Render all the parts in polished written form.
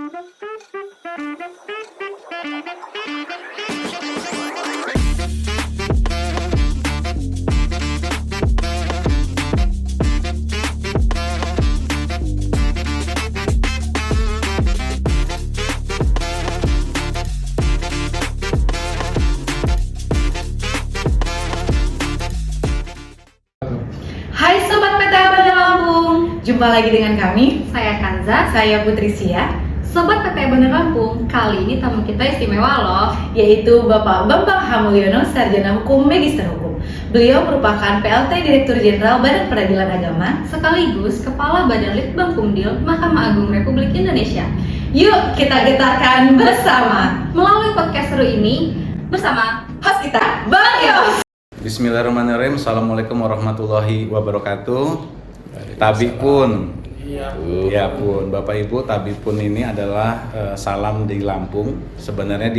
Hai Sobat PTA Bandar Lampung, jumpa lagi dengan kami. Saya Kanza. Saya Putrisia. Sobat PTA Bandar Lampung, kali ini tamu kita istimewa loh. Yaitu Bapak Bambang H. Mulyono, Sarjana Hukum Magister Hukum. Beliau merupakan PLT Direktur Jenderal Badan Peradilan Agama, Sekaligus Kepala Badan Litbang Kumdil Mahkamah Agung Republik Indonesia. Yuk kita getarkan bersama Melalui podcast seru ini, bersama host kita, Bang Yos. Bismillahirrahmanirrahim. Assalamualaikum warahmatullahi wabarakatuh. Tabipun. Ya pun, Bapak Ibu, Tabipun ini adalah salam di Lampung. Sebenarnya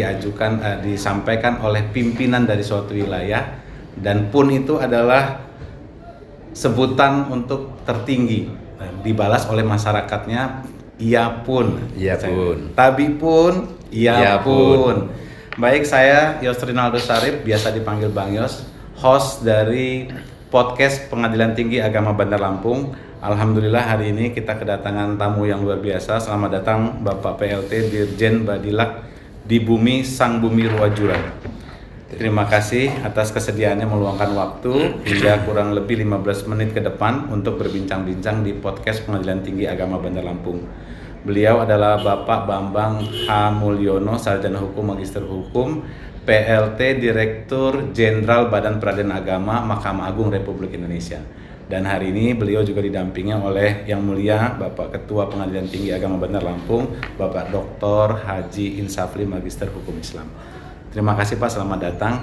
disampaikan oleh pimpinan dari suatu wilayah, dan pun itu adalah sebutan untuk tertinggi. Dibalas oleh masyarakatnya, iya pun. Iya pun. Tabipun, iya Iya pun. Baik, saya Yos Rinaldo Sarip, biasa dipanggil Bang Yos, host dari podcast Pengadilan Tinggi Agama Bandar Lampung. Alhamdulillah hari ini kita kedatangan tamu yang luar biasa. Selamat datang Bapak PLT Dirjen Badilak di Bumi Sang Bumi Ruwajuran. Terima kasih atas kesediaannya meluangkan waktu hingga kurang lebih 15 menit ke depan untuk berbincang-bincang di podcast Pengadilan Tinggi Agama Bandar Lampung. Beliau adalah Bapak Bambang H. Mulyono, Sarjana Hukum Magister Hukum, PLT Direktur Jenderal Badan Peradilan Agama Mahkamah Agung Republik Indonesia. Dan hari ini beliau juga didampingi oleh Yang Mulia Bapak Ketua Pengadilan Tinggi Agama Bandar Lampung, Bapak Dr. Haji Insafli Magister Hukum Islam. Terima kasih Pak, selamat datang.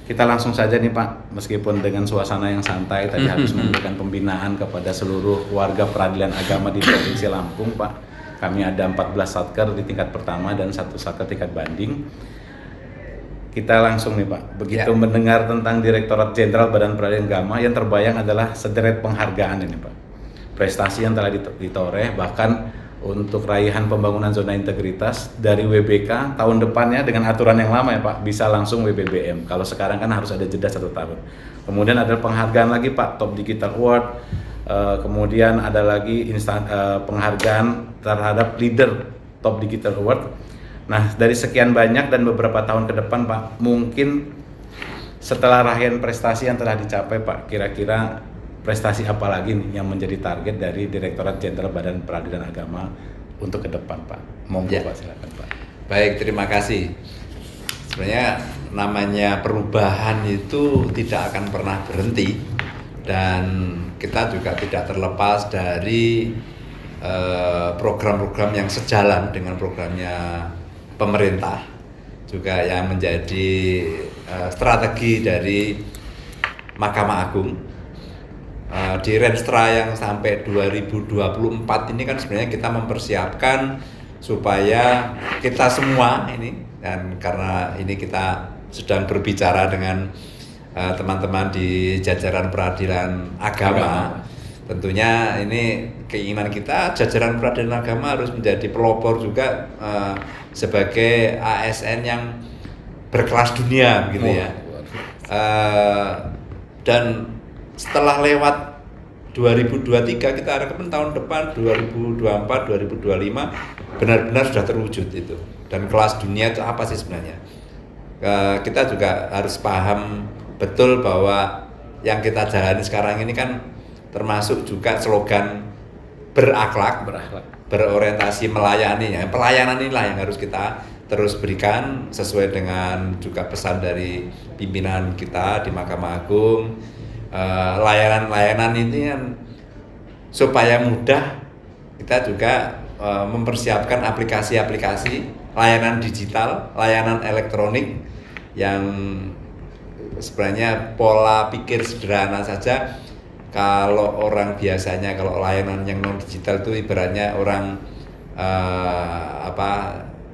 Kita langsung saja nih Pak, meskipun dengan suasana yang santai, tadi habis memberikan pembinaan kepada seluruh warga peradilan agama di Provinsi Lampung Pak. Kami ada 14 satker di tingkat pertama dan 1 satker tingkat banding. Kita langsung nih Pak, begitu mendengar tentang Direktorat Jenderal Badan Peradilan Agama, yang terbayang adalah sederet penghargaan ini Pak. Prestasi yang telah ditoreh, bahkan untuk raihan pembangunan zona integritas dari WBK tahun depannya dengan aturan yang lama ya Pak, bisa langsung WBBM. Kalau sekarang kan harus ada jeda 1 tahun. Kemudian ada penghargaan lagi Pak, Top Digital Award. Kemudian ada lagi penghargaan terhadap Leader Top Digital Award. Nah, dari sekian banyak dan beberapa tahun ke depan Pak, mungkin setelah raihan prestasi yang telah dicapai Pak, kira-kira prestasi apa lagi nih yang menjadi target dari Direktorat Jenderal Badan Peradilan Agama untuk ke depan Pak? Monggo Pak, silakan Pak. Baik, terima kasih. Sebenarnya namanya perubahan itu tidak akan pernah berhenti, dan kita juga tidak terlepas dari program-program yang sejalan dengan programnya pemerintah, juga yang menjadi strategi dari Mahkamah Agung. Di Renstra yang sampai 2024 ini kan sebenarnya kita mempersiapkan supaya kita semua ini, dan karena ini kita sedang berbicara dengan teman-teman di jajaran peradilan agama, tentunya ini keinginan kita jajaran peradilan agama harus menjadi pelopor juga sebagai ASN yang berkelas dunia gitu ya. Dan setelah lewat 2023, kita harapkan tahun depan 2024 2025 benar-benar sudah terwujud itu. Dan kelas dunia itu apa sih sebenarnya? Kita juga harus paham betul bahwa yang kita jalani sekarang ini kan termasuk juga slogan berakhlak, berorientasi melayani. Ya, pelayanan inilah yang harus kita terus berikan sesuai dengan juga pesan dari pimpinan kita di Mahkamah Agung. Layanan-layanan ini kan supaya mudah, kita juga mempersiapkan aplikasi-aplikasi layanan digital, layanan elektronik yang sebenarnya pola pikir sederhana saja. Kalau orang biasanya kalau layanan yang non digital itu ibaratnya orang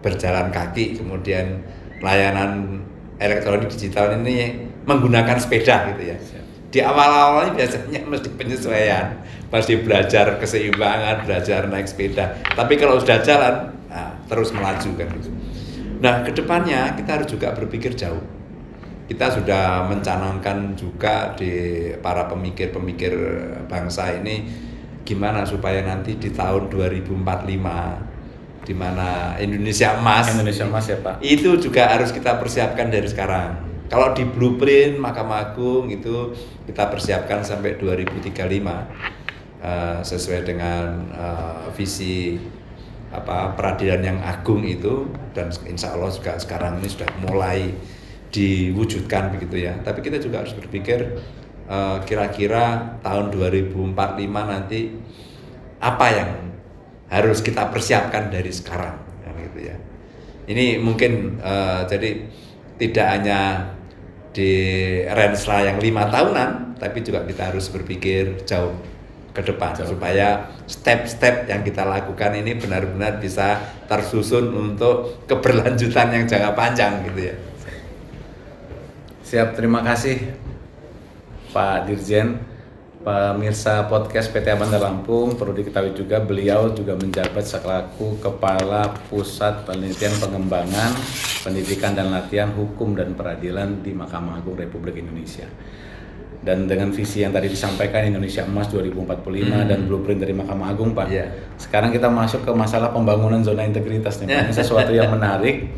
berjalan kaki, kemudian layanan elektronik digital ini menggunakan sepeda gitu ya. Di awal-awalnya biasanya mesti penyesuaian, mesti belajar keseimbangan, belajar naik sepeda. Tapi kalau sudah jalan, terus melaju kan gitu. Nah, kedepannya kita harus juga berpikir jauh. Kita sudah mencanangkan juga di para pemikir-pemikir bangsa ini gimana supaya nanti di tahun 2045 di mana Indonesia emas ya Pak. itu juga harus kita persiapkan dari sekarang. Kalau di blueprint Mahkamah Agung itu kita persiapkan sampai 2035 sesuai dengan visi peradilan yang agung itu, dan insya Allah juga sekarang ini sudah mulai diwujudkan begitu ya. Tapi kita juga harus berpikir kira-kira tahun 2045 nanti apa yang harus kita persiapkan dari sekarang gitu ya. Ini mungkin jadi tidak hanya di range yang 5 tahunan, tapi juga kita harus berpikir jauh ke depan supaya step-step yang kita lakukan ini benar-benar bisa tersusun untuk keberlanjutan yang jangka panjang gitu ya. Siap, terima kasih Pak Dirjen. Pemirsa podcast PT Bandar Lampung, perlu diketahui juga beliau juga menjabat selaku Kepala Pusat Penelitian Pengembangan Pendidikan dan Latihan Hukum dan Peradilan di Mahkamah Agung Republik Indonesia. Dan dengan visi yang tadi disampaikan Indonesia Emas 2045 dan blueprint dari Mahkamah Agung, Pak. Sekarang kita masuk ke masalah pembangunan zona integritas nih, Pak. Ini sesuatu yang menarik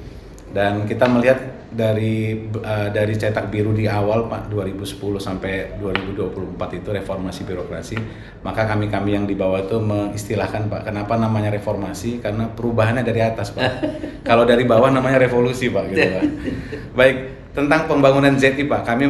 dan kita melihat dari cetak biru di awal Pak 2010 sampai 2024 itu reformasi birokrasi, maka kami yang di bawah itu mengistilahkan Pak, kenapa namanya reformasi? Karena perubahannya dari atas Pak. Kalau dari bawah namanya revolusi Pak gitu Pak. Baik, tentang pembangunan ZI Pak, kami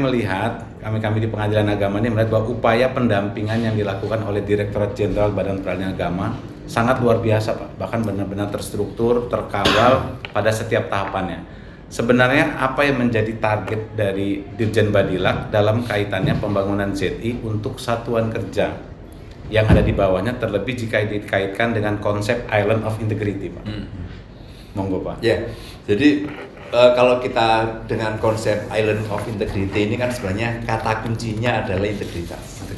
di Pengadilan Agama ini melihat bahwa upaya pendampingan yang dilakukan oleh Direktorat Jenderal Badan Peradilan Agama sangat luar biasa Pak, bahkan benar-benar terstruktur, terkawal pada setiap tahapannya. Sebenarnya apa yang menjadi target dari Dirjen Badilak dalam kaitannya pembangunan ZI untuk satuan kerja yang ada di bawahnya, terlebih jika dikaitkan dengan konsep Island of Integrity Pak? Monggo Pak. Ya, jadi kalau kita dengan konsep Island of Integrity ini kan sebenarnya kata kuncinya adalah integritas.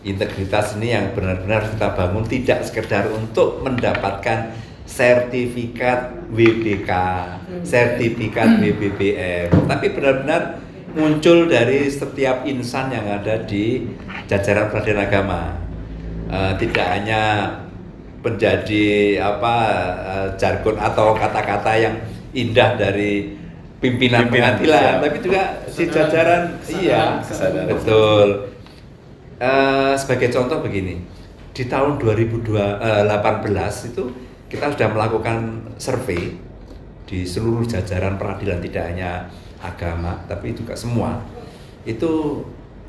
Integritas ini yang benar-benar kita bangun tidak sekedar untuk mendapatkan sertifikat WBK, sertifikat WBBM, tapi benar-benar muncul dari setiap insan yang ada di jajaran peradilan agama. Tidak hanya menjadi jargon atau kata-kata yang indah dari pimpinan pengadilan, tapi juga si jajaran, betul. Sebagai contoh begini, di tahun 2018 itu kita sudah melakukan survei di seluruh jajaran peradilan, tidak hanya agama tapi juga semua. Itu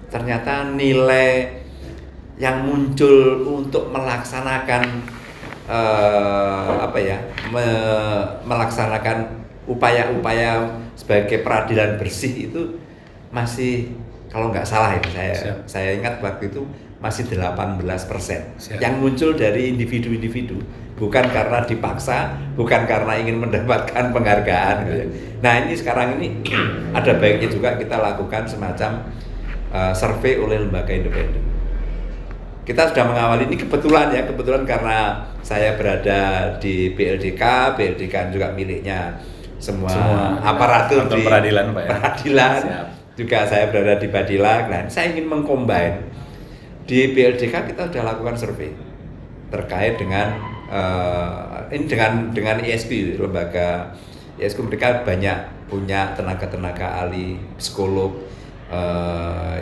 ternyata nilai yang muncul untuk melaksanakan melaksanakan upaya-upaya sebagai peradilan bersih itu masih, kalau nggak salah ini saya ingat waktu itu masih 18% yang muncul dari individu-individu, bukan karena dipaksa, bukan karena ingin mendapatkan penghargaan gitu ya. Nah, ini sekarang ini ada baiknya juga kita lakukan semacam survei oleh lembaga independen. Kita sudah mengawali ini kebetulan karena saya berada di BLDK juga miliknya semua aparatur di peradilan Pak ya. Peradilan. Juga saya berada di Badilak. Nah, saya ingin mengcombine. Di BLDK kita sudah lakukan survei terkait dengan dengan ISQ, lembaga ISQ. Mereka banyak punya tenaga ahli psikolog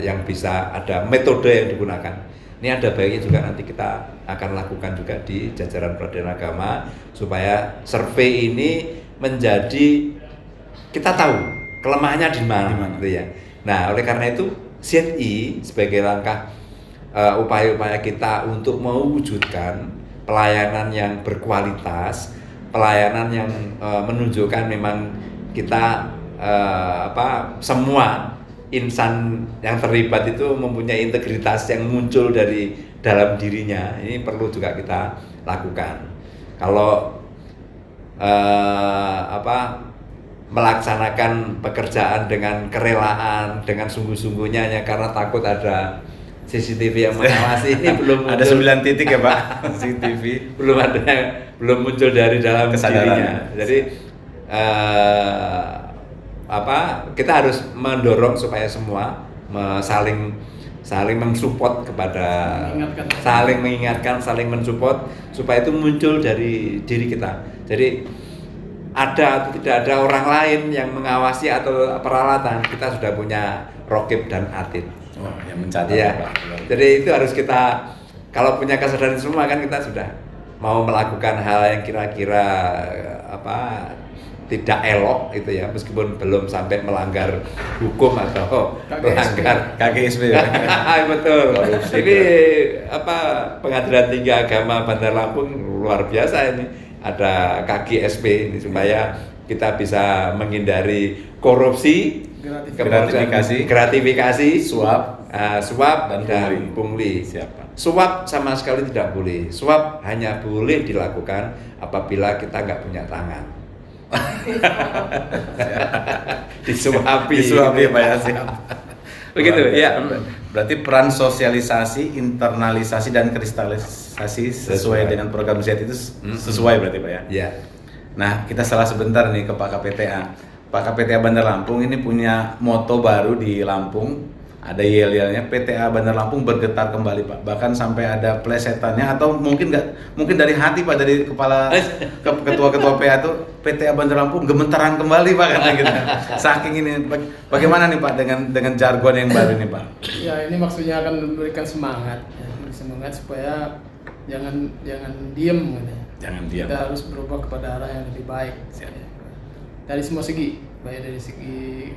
yang bisa, ada metode yang digunakan. Ini ada baiknya juga nanti kita akan lakukan juga di jajaran peradilan agama supaya survei ini menjadi, kita tahu kelemahannya di mana gitu ya. Nah, oleh karena itu ZI sebagai langkah upaya-upaya kita untuk mewujudkan pelayanan yang berkualitas, pelayanan yang menunjukkan memang kita semua insan yang terlibat itu mempunyai integritas yang muncul dari dalam dirinya. Ini perlu juga kita lakukan. Kalau melaksanakan pekerjaan dengan kerelaan, dengan sungguh-sungguhnya hanya karena takut ada CCTV yang mengawasi, ini belum ada 9 titik ya Pak CCTV, belum ada belum muncul dari dalam Kesadaran. dirinya. Jadi kita harus mendorong supaya semua saling mensupport kepada saling mengingatkan, saling mensupport supaya itu muncul dari diri kita. Jadi ada atau tidak ada orang lain yang mengawasi atau peralatan, kita sudah punya Rokib dan Atid. Oh, yang mencatat Ya. Pak. Jadi itu harus kita, kalau punya kesadaran semua kan kita sudah mau melakukan hal yang kira-kira tidak elok itu ya, meskipun belum sampai melanggar hukum atau melanggar KGSB ya. betul. Ini Pengadilan Tinggi Agama Bandar Lampung luar biasa ini, ada KGSP ini supaya kita bisa menghindari korupsi, gratifikasi, suap dan pungli. Siapa? Suap sama sekali tidak boleh. Suap hanya boleh dilakukan apabila kita nggak punya tangan. Disuapi Pak ya, siap. Begitu ya. Berarti peran sosialisasi, internalisasi dan kristalisasi sesuai dengan program Z itu sesuai berarti Pak ya. Ya. Nah, kita salah sebentar nih ke Pak KPTA. Pak KPTA Bandar Lampung ini punya moto baru di Lampung. Ada yel-yelnya, PTA Bandar Lampung bergetar kembali Pak. Bahkan sampai ada plesetannya atau mungkin dari hati Pak, dari kepala ketua-ketua PA itu, PTA Bandar Lampung gemetaran kembali Pak kata gitu. Saking ini, bagaimana nih Pak dengan jargon yang baru nih Pak? Ya, ini maksudnya akan memberikan semangat supaya jangan diem gitu. Jangan diam. Kita harus berubah kepada arah yang lebih baik. Dari semua segi, baik dari segi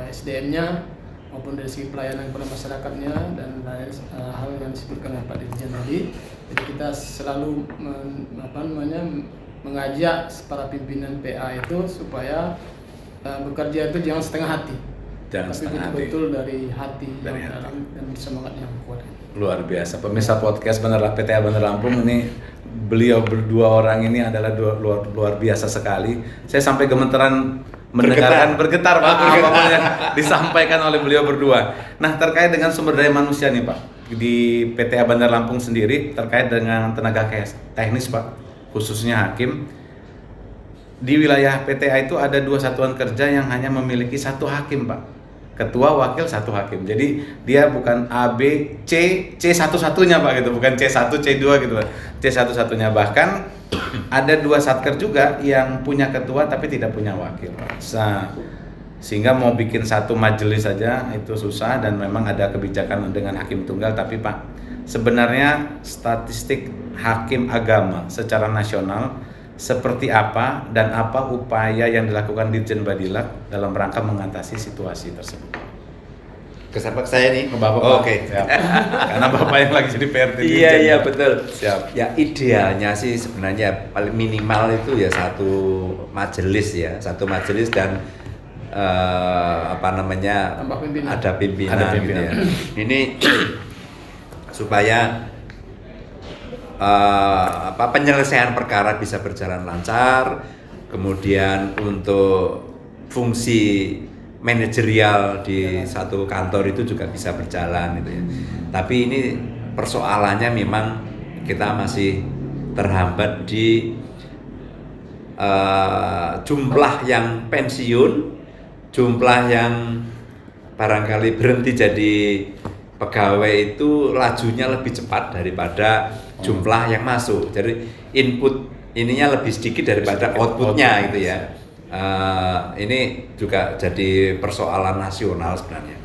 SDM-nya maupun dari segi pelayanan kepada masyarakatnya dan hal yang disebutkan oleh Pak Dirjen tadi. Jadi kita selalu mengajak para pimpinan PA itu supaya bekerja itu jangan setengah hati, tapi betul-betul dari hati yang dalam dan semangat yang kuat. Luar biasa. Pemirsa podcast PTA Bandar Lampung ini, beliau berdua orang ini adalah luar biasa sekali. Saya sampai gemeteran mendengarkan bergetar Pak apapun yang disampaikan oleh beliau berdua. Nah, terkait dengan sumber daya manusia nih Pak, di PTA Bandar Lampung sendiri terkait dengan tenaga teknis Pak, khususnya hakim. Di wilayah PTA itu ada 2 satuan kerja yang hanya memiliki 1 hakim Pak, ketua, wakil, 1 hakim. Jadi dia bukan A, B, C satu-satunya Pak gitu, bukan C1, C2 gitu Pak. C satu-satunya. Bahkan ada 2 satker juga yang punya ketua tapi tidak punya wakil. Sehingga mau bikin 1 majelis saja itu susah, dan memang ada kebijakan dengan hakim tunggal. Tapi Pak, sebenarnya statistik hakim agama secara nasional seperti apa dan apa upaya yang dilakukan Dirjen Badilak dalam rangka mengatasi situasi tersebut? Kesapak saya nih. Ke Bapak. Oh, Oke. Karena Bapak yang lagi jadi PRT. Iya betul. Siap. Ya, idealnya sih sebenarnya paling minimal itu ya 1 majelis ya, 1 majelis dan Tambah pimpinan. ada pimpinan. Ada pimpinan. Gitu ya. Ini supaya penyelesaian perkara bisa berjalan lancar, kemudian untuk fungsi manajerial di satu kantor itu juga bisa berjalan gitu ya. Tapi ini persoalannya memang kita masih terhambat di jumlah yang pensiun, jumlah yang barangkali berhenti jadi pegawai itu lajunya lebih cepat daripada jumlah yang masuk. Jadi input ininya lebih sedikit daripada outputnya gitu ya. Ini juga jadi persoalan nasional sebenarnya.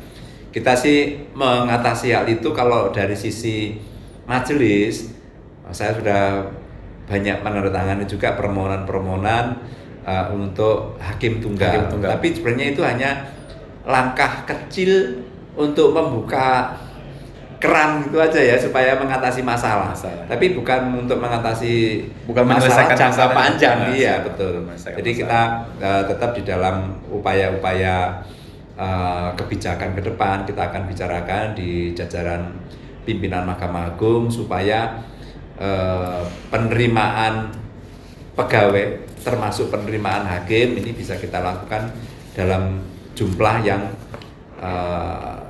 Kita sih mengatasi hal itu kalau dari sisi majelis, saya sudah banyak menandatangani juga permohonan-permohonan untuk hakim tunggal. Tapi sebenarnya itu hanya langkah kecil untuk membuka keran itu aja ya, supaya mengatasi masalah. Tapi bukan untuk mengatasi masalah jangka panjang. Iya betul. Jadi kita tetap di dalam upaya-upaya kebijakan ke depan kita akan bicarakan di jajaran pimpinan Mahkamah Agung supaya penerimaan pegawai termasuk penerimaan hakim ini bisa kita lakukan dalam jumlah yang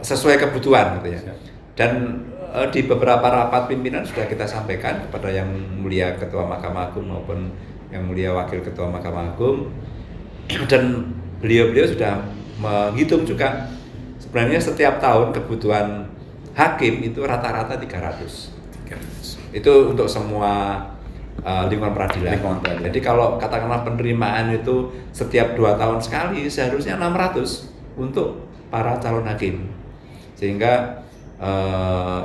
sesuai kebutuhan gitu ya. Dan di beberapa rapat pimpinan sudah kita sampaikan kepada yang mulia Ketua Mahkamah Agung maupun yang mulia Wakil Ketua Mahkamah Agung, dan beliau-beliau sudah menghitung juga sebenarnya setiap tahun kebutuhan hakim itu rata-rata 300. Itu untuk semua lingkungan peradilan. Jadi kalau katakanlah penerimaan itu setiap 2 tahun sekali, seharusnya 600 untuk para calon hakim, sehingga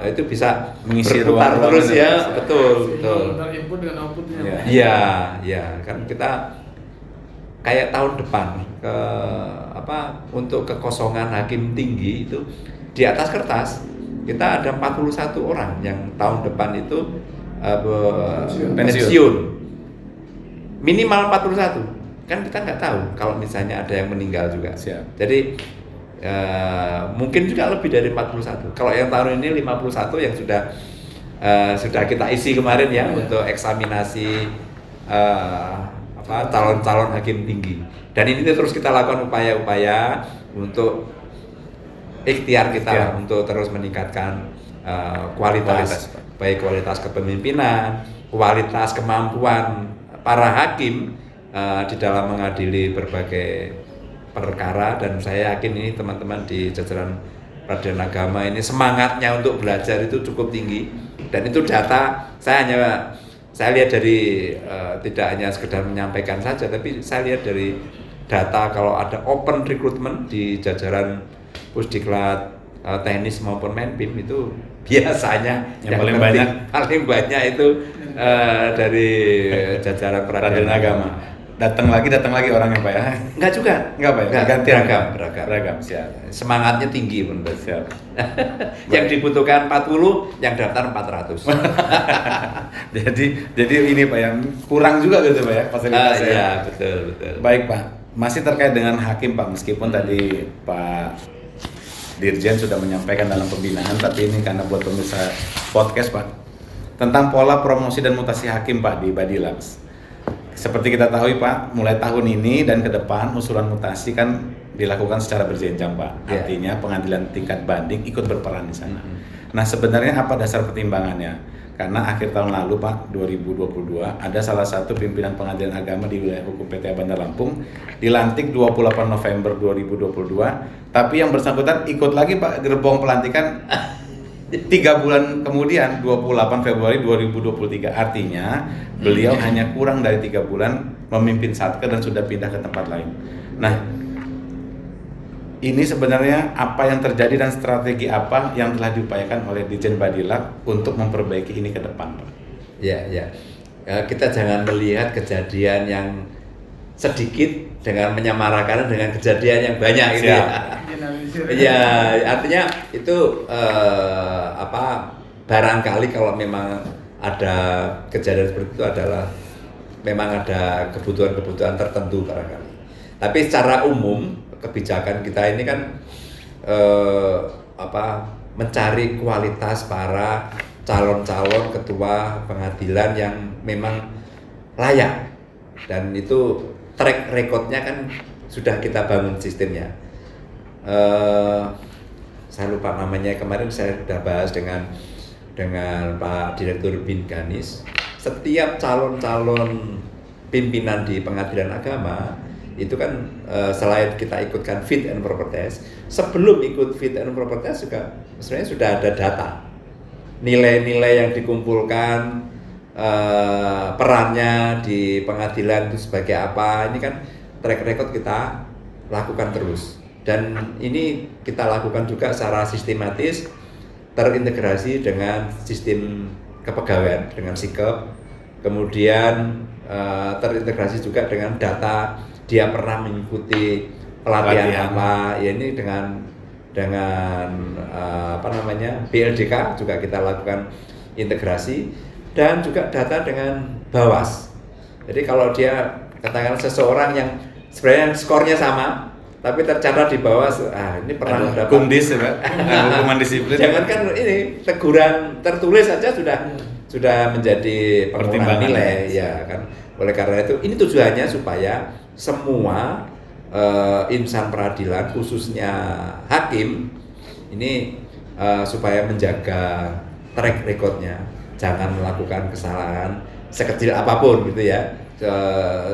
itu bisa Mengisi berputar ruang-ruang terus itu. ya. Betul. Antara input dengan outputnya. Iya. Iya, kan kita kayak tahun depan untuk kekosongan hakim tinggi itu di atas kertas kita ada 41 orang yang tahun depan itu pensiun. Minimal 41. Kan kita nggak tahu kalau misalnya ada yang meninggal juga. Siap. Jadi mungkin juga lebih dari 41. Kalau yang tahun ini 51 yang sudah kita isi kemarin ya untuk eksaminasi calon-calon hakim tinggi. Dan ini terus kita lakukan upaya-upaya untuk ikhtiar kita untuk terus meningkatkan kualitas, baik kualitas kepemimpinan, kualitas kemampuan para hakim di dalam mengadili berbagai perkara. Dan saya yakin ini teman-teman di jajaran peradilan agama ini semangatnya untuk belajar itu cukup tinggi, dan itu data saya lihat dari tidak hanya sekedar menyampaikan saja, tapi saya lihat dari data kalau ada open recruitment di jajaran Pusdiklat teknis maupun Menpim itu biasanya yang paling banyak itu dari jajaran peradilan agama. Datang lagi orangnya Pak ya? Enggak juga. Enggak Pak ya? Ganti beragam. Siap. Semangatnya tinggi pun. Siap. Yang dibutuhkan 40, yang daftar 400. jadi ini Pak yang kurang juga gitu Pak ya fasilitasnya. Iya, betul. Baik Pak, masih terkait dengan hakim Pak, meskipun tadi Pak Dirjen sudah menyampaikan dalam pembinaan, tapi ini karena buat pemirsa podcast Pak, tentang pola promosi dan mutasi hakim Pak di Badilax. Seperti kita tahu Pak, mulai tahun ini dan ke depan usulan mutasi kan dilakukan secara berjenjang Pak. Yeah. Artinya pengadilan tingkat banding ikut berperan di sana. Nah sebenarnya apa dasar pertimbangannya? Karena akhir tahun lalu Pak, 2022, ada salah satu pimpinan pengadilan agama di wilayah hukum PTA Bandar Lampung dilantik 28 November 2022, tapi yang bersangkutan ikut lagi Pak gerbong pelantikan 3 bulan kemudian, 28 Februari 2023. Artinya beliau hanya kurang dari 3 bulan memimpin Satker dan sudah pindah ke tempat lain. Nah, ini sebenarnya apa yang terjadi dan strategi apa yang telah diupayakan oleh Dirjen Badilax untuk memperbaiki ini ke depan, Pak? Ya. Kita jangan melihat kejadian yang sedikit dengan menyamaratakan dengan kejadian yang banyak gitu ya. Ya, artinya itu barangkali kalau memang ada kejadian seperti itu adalah memang ada kebutuhan-kebutuhan tertentu barangkali. Tapi secara umum kebijakan kita ini kan mencari kualitas para calon-calon ketua pengadilan yang memang layak, dan itu track recordnya kan sudah kita bangun sistemnya. Saya lupa namanya, kemarin saya sudah bahas dengan Pak Direktur Bin Ganis. Setiap calon-calon pimpinan di pengadilan agama itu kan selain kita ikutkan fit and proper test, sebelum ikut fit and proper test juga sebenarnya sudah ada data nilai-nilai yang dikumpulkan, perannya di pengadilan itu sebagai apa. Ini kan track record kita lakukan terus, dan ini kita lakukan juga secara sistematis, terintegrasi dengan sistem kepegawaian dengan SIKEP, kemudian terintegrasi juga dengan data dia pernah mengikuti pelatihan apa, ya ini dengan BLDK juga kita lakukan integrasi, dan juga data dengan Bawas. Jadi kalau dia katakan seseorang yang sebenarnya skornya sama tapi tercatat di bawah, ini pernah mendapat kumdis ya Pak, hukuman disiplin. Jangan kan ini teguran tertulis saja sudah menjadi pengurangan nilai ya kan. Oleh karena itu ini tujuannya supaya semua insan peradilan khususnya hakim ini supaya menjaga track recordnya, jangan melakukan kesalahan sekecil apapun gitu ya,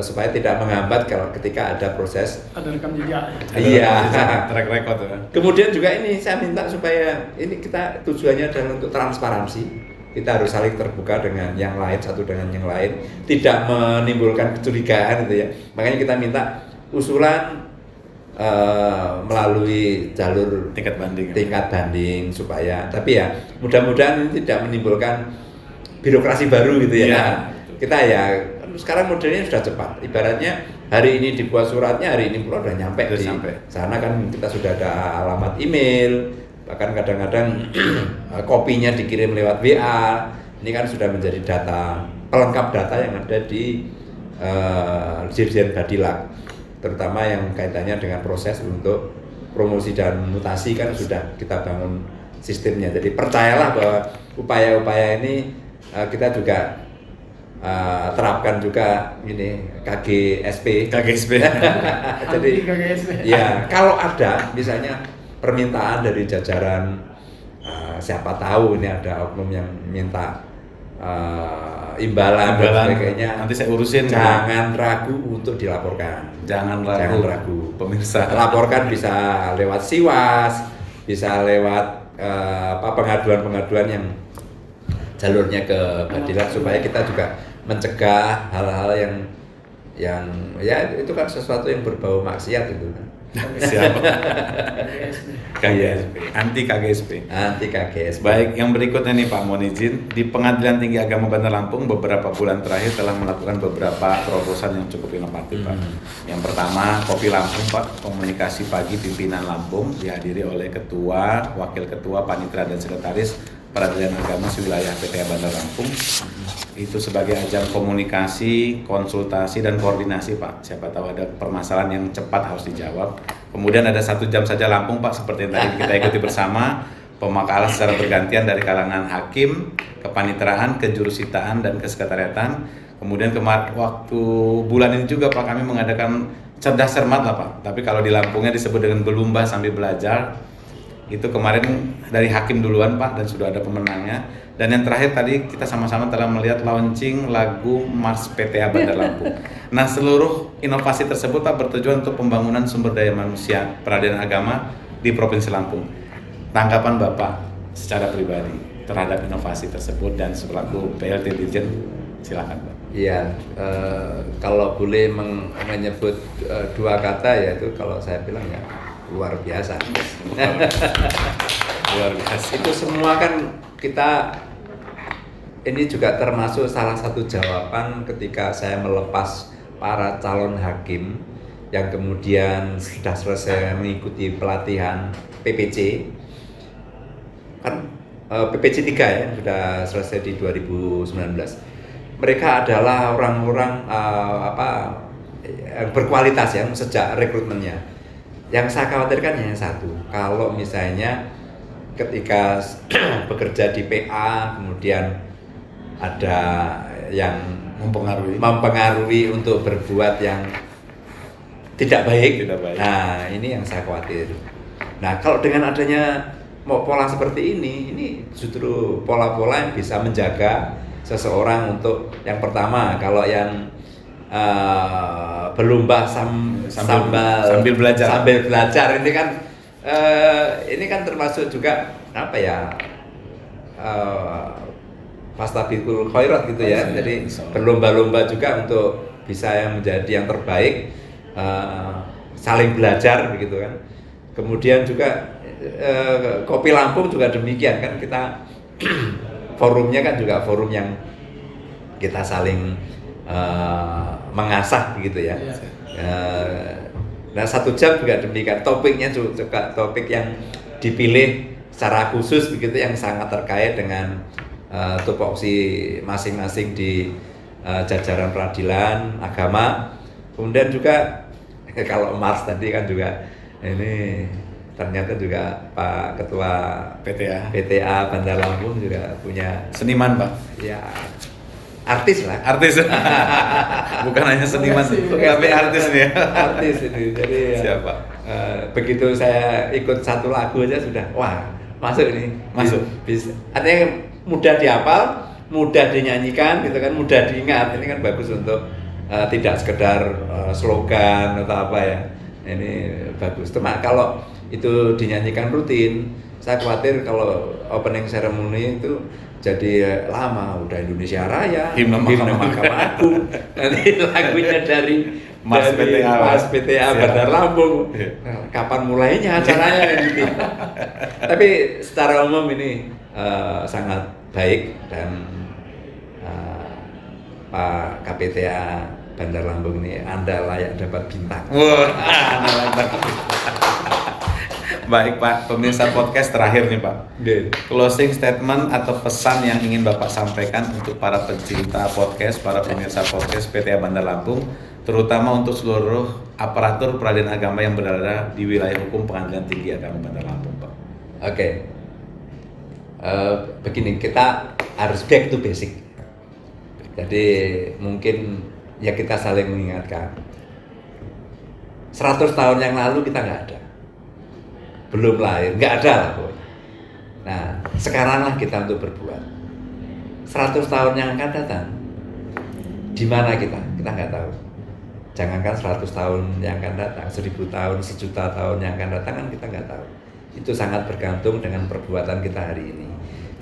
supaya tidak menghambat kalau ketika ada proses. Ada rekam jejak. Iya. Track record ya. Kemudian juga ini saya minta supaya ini kita tujuannya adalah untuk transparansi. Kita harus saling terbuka dengan yang lain, satu dengan yang lain, tidak menimbulkan kecurigaan gitu ya. Makanya kita minta usulan melalui jalur Tingkat banding. Supaya, tapi ya mudah-mudahan ini tidak menimbulkan birokrasi baru gitu ya. Iya. Kita ya sekarang modelnya sudah cepat. Ibaratnya hari ini dibuat suratnya, hari ini pula udah nyampe Udah di sampai. sana kan, kita sudah ada alamat email, bahkan kadang-kadang kopinya dikirim lewat WA. Ini kan sudah menjadi data pelengkap data yang ada di Dirjen Badilak, terutama yang kaitannya dengan proses untuk promosi dan mutasi kan sudah kita bangun sistemnya. Jadi percayalah bahwa upaya-upaya ini kita juga terapkan juga ini KGSP. Jadi KGSP. ya kalau ada misalnya permintaan dari jajaran, siapa tahu ini ada oknum yang minta imbalan dan sebagainya, nanti saya urusin. jangan ragu untuk dilaporkan. Jangan Jangan ragu. ragu. Pemirsa. Laporkan bisa lewat Siwas, bisa lewat pengaduan-pengaduan yang jalurnya ke Badilak, supaya kita juga mencegah hal-hal yang ya itu kan sesuatu yang berbau maksiat itu kan. Siapa? KGSP. Anti KGSP. Baik, yang berikutnya nih Pak, mohon izin, di Pengadilan Tinggi Agama Bandar Lampung beberapa bulan terakhir telah melakukan beberapa terobosan yang cukup inovatif Pak. Yang pertama, Kopi Lampung Pak, komunikasi pagi pimpinan Lampung, dihadiri oleh Ketua, Wakil Ketua, Panitera dan Sekretaris Peradilan Agama Sewilayah PTA Bandar Lampung. Itu sebagai ajang komunikasi, konsultasi dan koordinasi Pak. Siapa tahu ada permasalahan yang cepat harus dijawab. Kemudian ada 1 jam saja Lampung Pak, seperti yang tadi kita ikuti bersama, pemakalan secara bergantian dari kalangan hakim, kepaniteraan, kejurusitaan dan kesekretariatan. Kemudian waktu bulan ini juga Pak, kami mengadakan cerdas cermat lah Pak. Tapi kalau di Lampungnya disebut dengan belumba sambil belajar. Itu kemarin dari hakim duluan Pak, dan sudah ada pemenangnya. Dan yang terakhir tadi kita sama-sama telah melihat launching lagu Mars PTA Bandar Lampung. Nah, seluruh inovasi tersebut Pak bertujuan untuk pembangunan sumber daya manusia peradilan agama di Provinsi Lampung. Tanggapan Bapak secara pribadi terhadap inovasi tersebut dan selaku PLT Dirjen, silakan Pak. Iya, kalau boleh menyebut 2 kata, yaitu kalau saya bilang ya luar biasa. Luar biasa. Itu semua kan kita, ini juga termasuk salah satu jawaban ketika saya melepas para calon hakim yang kemudian sudah selesai mengikuti pelatihan PPC. Kan PPC 3 ya, sudah selesai di 2019. Mereka adalah orang-orang yang berkualitas ya sejak rekrutmennya. Yang saya khawatirkan hanya satu, kalau misalnya ketika bekerja di PA kemudian ada yang mempengaruhi untuk berbuat yang tidak baik. Nah, ini yang saya khawatir. Nah, kalau dengan adanya pola seperti ini justru pola-pola yang bisa menjaga seseorang untuk yang pertama, kalau yang berlomba sambil belajar ini kan termasuk juga apa ya, fastabiqul khairat gitu ya. Jadi berlomba-lomba juga untuk bisa yang menjadi yang terbaik, saling belajar begitu kan. Kemudian juga Kopi Lampung juga demikian kan, kita forumnya kan juga forum yang kita saling mengasah begitu ya. Nah, 1 jam juga demikian, topiknya juga topik yang dipilih secara khusus begitu, yang sangat terkait dengan tupoksi masing-masing di jajaran peradilan agama. Kemudian juga kalau Mars tadi kan juga ini ternyata juga Pak Ketua PTA Bandar Lampung juga punya seniman Pak. Ya, artis lah. Bukan hanya seniman, tapi artis nih. Artis ini. Jadi siapa? Begitu saya ikut 1 lagu aja sudah, wah masuk ini. Masuk. Artinya mudah dihafal, mudah dinyanyikan gitu kan, mudah diingat. Ini kan bagus untuk tidak sekedar slogan atau apa ya. Ini bagus. Cuma kalau itu dinyanyikan rutin, saya khawatir kalau opening ceremony itu jadi lama, udah Indonesia Raya, Himne Mahkamah Agung, nanti lagunya dari Mas PTA. Mas PTA Bandar Lampung. Kapan mulainya acaranya gitu. Tapi secara umum ini sangat baik dan Pak KPTA Bandar Lampung ini Anda layak dapat bintang. Wah, baik Pak, pemirsa podcast terakhir nih Pak. Closing statement atau pesan yang ingin Bapak sampaikan untuk para pencinta podcast, para pemirsa podcast PTA Bandar Lampung, terutama untuk seluruh aparatur peradilan agama yang berada di wilayah hukum Pengadilan Tinggi Agama Bandar Lampung, Pak. Oke. Begini, kita harus back to basic. Jadi mungkin ya kita saling mengingatkan. 100 tahun yang lalu kita nggak ada. Belum lahir, nggak ada lah pokoknya. Nah, sekaranglah kita untuk berbuat. 100 tahun yang akan datang, di mana kita? Kita nggak tahu. Jangankan 100 tahun yang akan datang, 1000 tahun, 1.000.000 tahun yang akan datang kan kita nggak tahu. Itu sangat bergantung dengan perbuatan kita hari ini.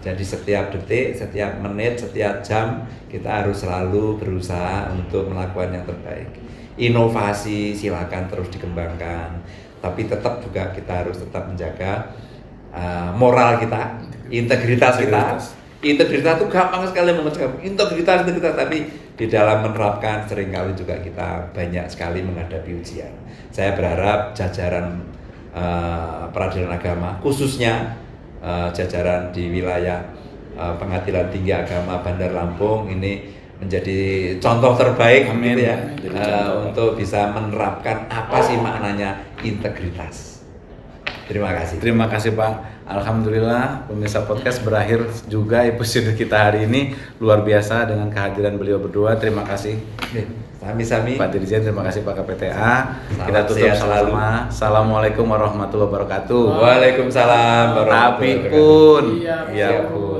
Jadi setiap detik, setiap menit, setiap jam kita harus selalu berusaha untuk melakukan yang terbaik. Inovasi silakan terus dikembangkan, tapi tetap juga kita harus tetap menjaga moral kita, integritas kita. Integritas itu gampang sekali mengucapkan integritas, tapi di dalam menerapkan seringkali juga kita banyak sekali menghadapi ujian. Saya berharap jajaran peradilan agama, khususnya jajaran di wilayah Pengadilan Tinggi Agama Bandar Lampung ini menjadi contoh terbaik gitu ya, untuk bisa menerapkan apa sih maknanya integritas. Terima kasih. Terima kasih Pak. Alhamdulillah pemirsa podcast berakhir juga episode kita hari ini, luar biasa dengan kehadiran beliau berdua. Terima kasih. Sami-sami. Pak Dirjen, terima kasih Pak KPTA. Kita Salam tutup sehat selalu. sama Assalamualaikum warahmatullahi wabarakatuh. Waalaikumsalam warahmatullahi Tapi wabarakatuh. pun, Iya, ya pun. pun.